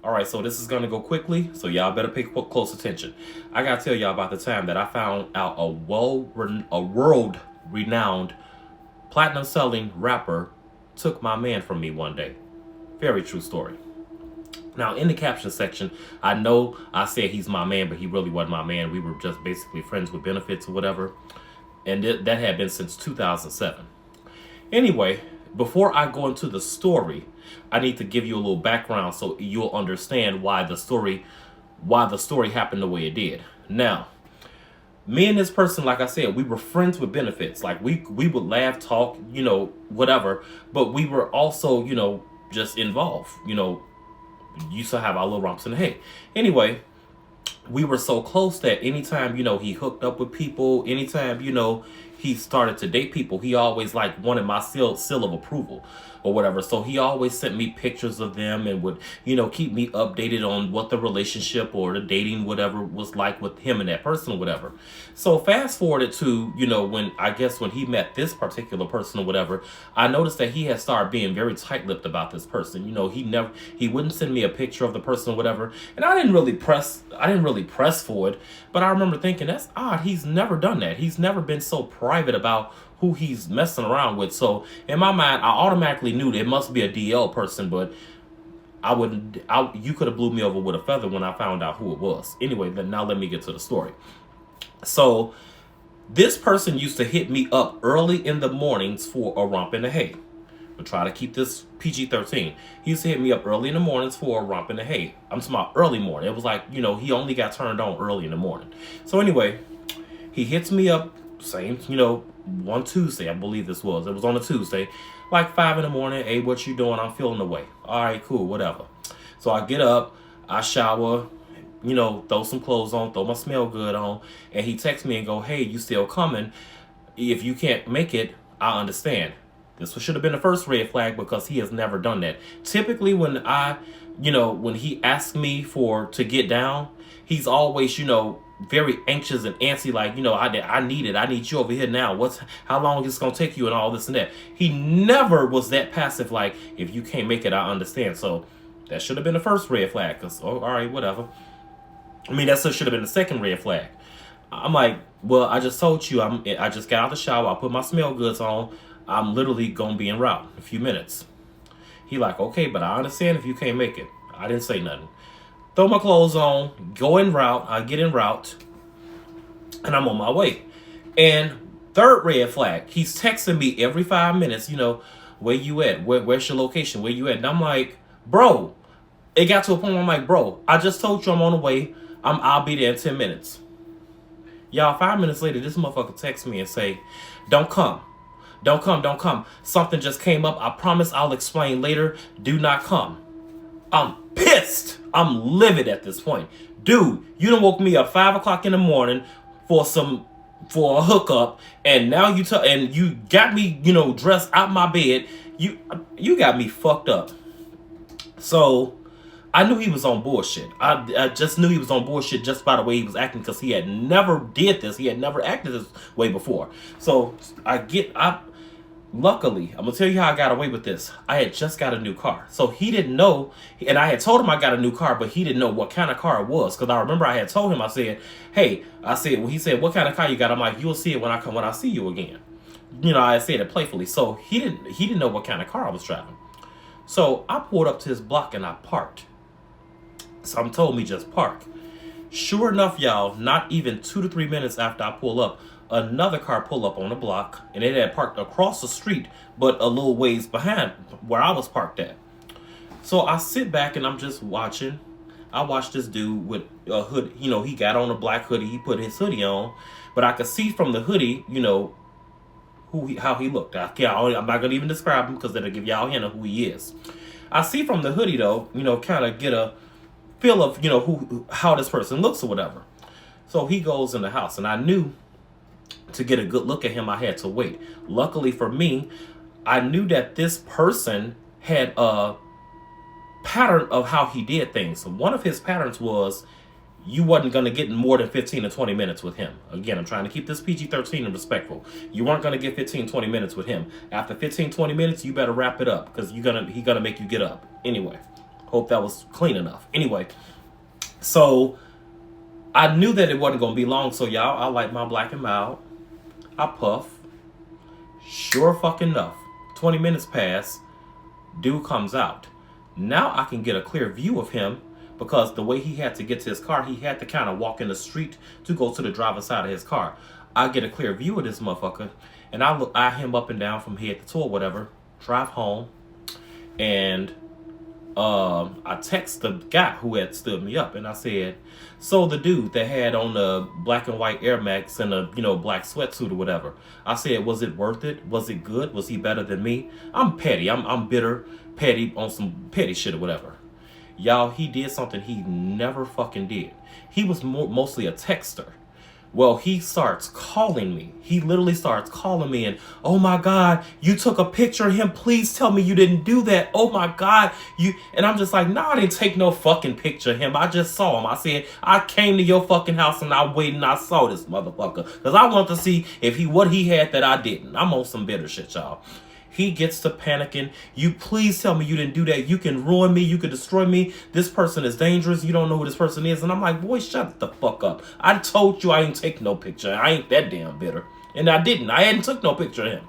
All right, so this is going to go quickly, so y'all better pay close attention. I got to tell y'all about the time that I found out a world-renowned platinum-selling rapper took my man from me one day. Very true story. Now, in the caption section, I know I said he's my man, but he really wasn't my man. We were just basically friends with benefits or whatever. And that had been since 2007. Anyway, before I go into the story, I need to give you a little background so you'll understand why the story happened the way it did. Now, me and this person, like I said, we were friends with benefits. Like we would laugh, talk, whatever. But we were also, just involved. Used to have our little romps in the hay. Anyway, we were so close that anytime, he hooked up with people, anytime, he started to date people, he always wanted my seal of approval or whatever. So he always sent me pictures of them and would, keep me updated on what the relationship or the dating, whatever, was like with him and that person or whatever. So fast forwarded to, when he met this particular person or whatever, I noticed that he had started being very tight-lipped about this person. He wouldn't send me a picture of the person or whatever. And I didn't really press for it, but I remember thinking, that's odd. He's never done that. He's never been so private about who he's messing around with. So in my mind, I automatically knew that it must be a DL person, but you could have blew me over with a feather when I found out who it was. Anyway, then now let me get to the story. So this person used to hit me up early in the mornings for a romp in the hay. We'll try to keep this PG-13. He used to hit me up early in the mornings for a romp in the hay. I'm talking about early morning. It was like, he only got turned on early in the morning. So anyway, he hits me up, same, one Tuesday, I believe this was. It was on a Tuesday, like 5 in the morning. Hey, what you doing? I'm feeling the way. All right, cool, whatever. So I get up, I shower, throw some clothes on, throw my smell good on, and he texts me and go, hey, you still coming? If you can't make it, I understand. This should have been the first red flag because he has never done that. Typically when when he asks me to get down, he's always, very anxious and antsy, like, I need it. I need you over here now. How long is it going to take you and all this and that. He never was that passive, like, if you can't make it, I understand. So that should have been the first red flag because, all right, whatever. I mean, that should have been the second red flag. I'm like, well, I just told you, I just got out the shower. I put my smell goods on. I'm literally going to be en route in a few minutes. He like, okay, but I understand if you can't make it. I didn't say nothing. Throw my clothes on, go en route. I get en route, and I'm on my way. And third red flag, he's texting me every 5 minutes, where you at? Where's your location? Where you at? And I'm like, bro, it got to a point where I'm like, bro, I just told you I'm on the way. I'll be there in 10 minutes. Y'all, 5 minutes later, this motherfucker texts me and say, don't come. Don't come. Something just came up. I promise I'll explain later. Do not come. I'm pissed. I'm livid at this point. Dude, you done woke me up 5 o'clock in the morning for a hookup, and now you got me, dressed out my bed. You got me fucked up. So I knew he was on bullshit. I just knew he was on bullshit just by the way he was acting, because he had never did this. He had never acted this way before. So luckily, I'm going to tell you how I got away with this. I had just got a new car. So he didn't know, and I had told him I got a new car, but he didn't know what kind of car it was. Because I remember I had told him, I said, he said, what kind of car you got? I'm like, you'll see it when I see you again. I said it playfully. So he didn't know what kind of car I was driving. So I pulled up to his block and I parked. Some told me just park. Sure enough, y'all, not even 2 to 3 minutes after I pull up, another car pull up on the block, and it had parked across the street, but a little ways behind where I was parked at. So I sit back and I'm just watching. I watched this dude with a hood. He got on a black hoodie. He put his hoodie on, but I could see from the hoodie, how he looked. I'm not gonna even describe him because that'll give y'all a hint of who he is. I see from the hoodie though, kind of get a feel of how this person looks or whatever. So he goes in the house, and I knew to get a good look at him I had to wait. Luckily for me, I knew that this person had a pattern of how he did things. So one of his patterns was you wasn't going to get more than 15 to 20 minutes with him. Again, I'm trying to keep this PG-13 and respectful. You weren't going to get 15, 20 minutes with him. After 15, 20 minutes, you better wrap it up because he's going to make you get up. Anyway, Hope that was clean enough. Anyway, so I knew that it wasn't going to be long. So y'all, I light my black and mild. I puff. Sure fucking enough. 20 minutes pass. Dude comes out. Now I can get a clear view of him because the way he had to get to his car, he had to kind of walk in the street to go to the driver's side of his car. I get a clear view of this motherfucker, and I look eye him up and down from head to toe or whatever. Drive home, and I text the guy who had stood me up, and I said, so the dude that had on the black and white Air Max and a black sweatsuit or whatever, I said, was it worth it? Was it good? Was he better than me? I'm petty. I'm bitter, petty on some petty shit or whatever. Y'all, he did something he never fucking did. He was mostly a texter. Well, he starts calling me. He literally starts calling me and, oh my God, you took a picture of him. Please tell me you didn't do that. Oh my God. And I'm just like, no, I didn't take no fucking picture of him. I just saw him. I said, I came to your fucking house and I waited and I saw this motherfucker. Because I wanted to see what he had that I didn't. I'm on some bitter shit, y'all. He gets to panicking. You please tell me you didn't do that. You can ruin me. You can destroy me. This person is dangerous. You don't know who this person is. And I'm like, boy, shut the fuck up. I told you I ain't take no picture. I ain't that damn bitter. And I didn't. I hadn't took no picture of him.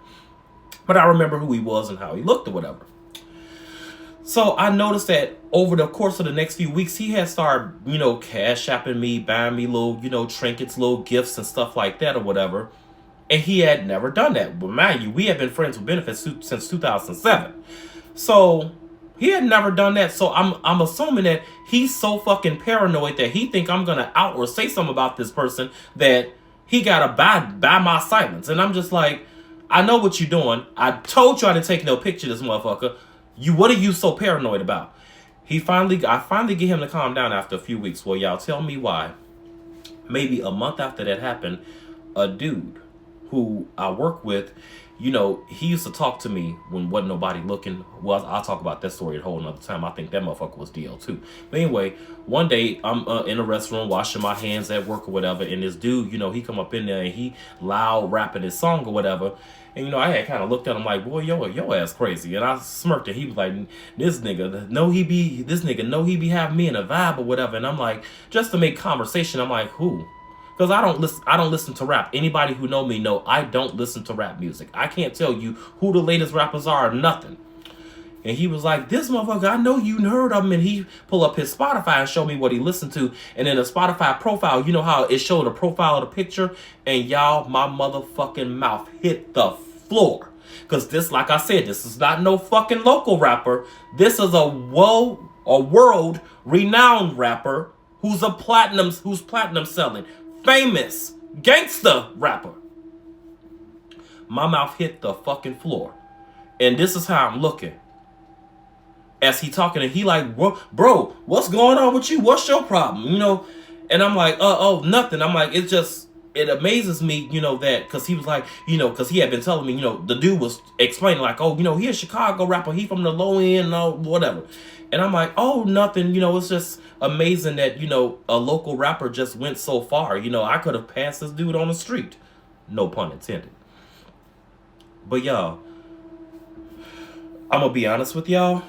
But I remember who he was and how he looked or whatever. So I noticed that over the course of the next few weeks, he had started, cash apping me, buying me little, trinkets, little gifts and stuff like that or whatever. And he had never done that. But mind you, we have been friends with benefits since 2007. So he had never done that. So I'm assuming that he's so fucking paranoid that he think I'm going to out or say something about this person that he got to buy my silence. And I'm just like, I know what you're doing. I told you I didn't take no picture of this motherfucker. What are you so paranoid about? I finally get him to calm down after a few weeks. Well, y'all tell me why. Maybe a month after that happened, a dude who I work with, he used to talk to me when wasn't nobody looking. Well, I'll talk about that story a whole another time. I think that motherfucker was DL too. But anyway, one day I'm in a restroom washing my hands at work or whatever, and this dude, he come up in there and he loud rapping his song or whatever. And I had kind of looked at him like, boy, yo ass crazy. And I smirked and he was like, this nigga know he be having me in a vibe or whatever. And I'm like, just to make conversation, I'm like, who? Because I don't listen to rap. Anybody who know me know I don't listen to rap music. I can't tell you who the latest rappers are or nothing. And he was like, this motherfucker, I know you heard of him. And he pull up his Spotify and show me what he listened to. And in the Spotify profile, you know how it showed a profile of the picture? And y'all, my motherfucking mouth hit the floor. Because this, like I said, this is not no fucking local rapper. This is a world renowned rapper who's platinum selling. Famous gangster rapper. My mouth hit the fucking floor. And this is how I'm looking. As he talking and he like, bro, what's going on with you? What's your problem? And I'm like, nothing. I'm like, it amazes me, that, because he was like, because he had been telling me, the dude was explaining like, he a Chicago rapper. He from the low end and whatever. And I'm like, oh, nothing. It's just amazing that, a local rapper just went so far. I could have passed this dude on the street. No pun intended. But y'all, I'm going to be honest with y'all.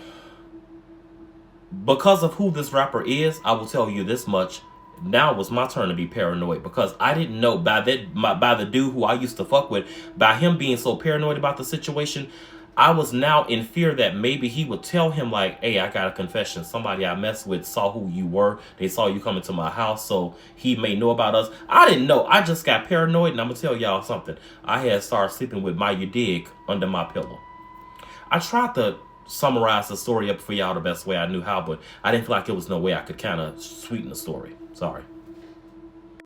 Because of who this rapper is, I will tell you this much. Now it was my turn to be paranoid because I didn't know by the dude who I used to fuck with, by him being so paranoid about the situation, I was now in fear that maybe he would tell him like, hey, I got a confession. Somebody I messed with saw who you were. They saw you coming to my house, so he may know about us. I didn't know. I just got paranoid, and I'm going to tell y'all something. I had started sleeping with my, under my pillow. I tried to summarize the story up for y'all the best way I knew how, but I didn't feel like it was no way I could kind of sweeten the story. Sorry.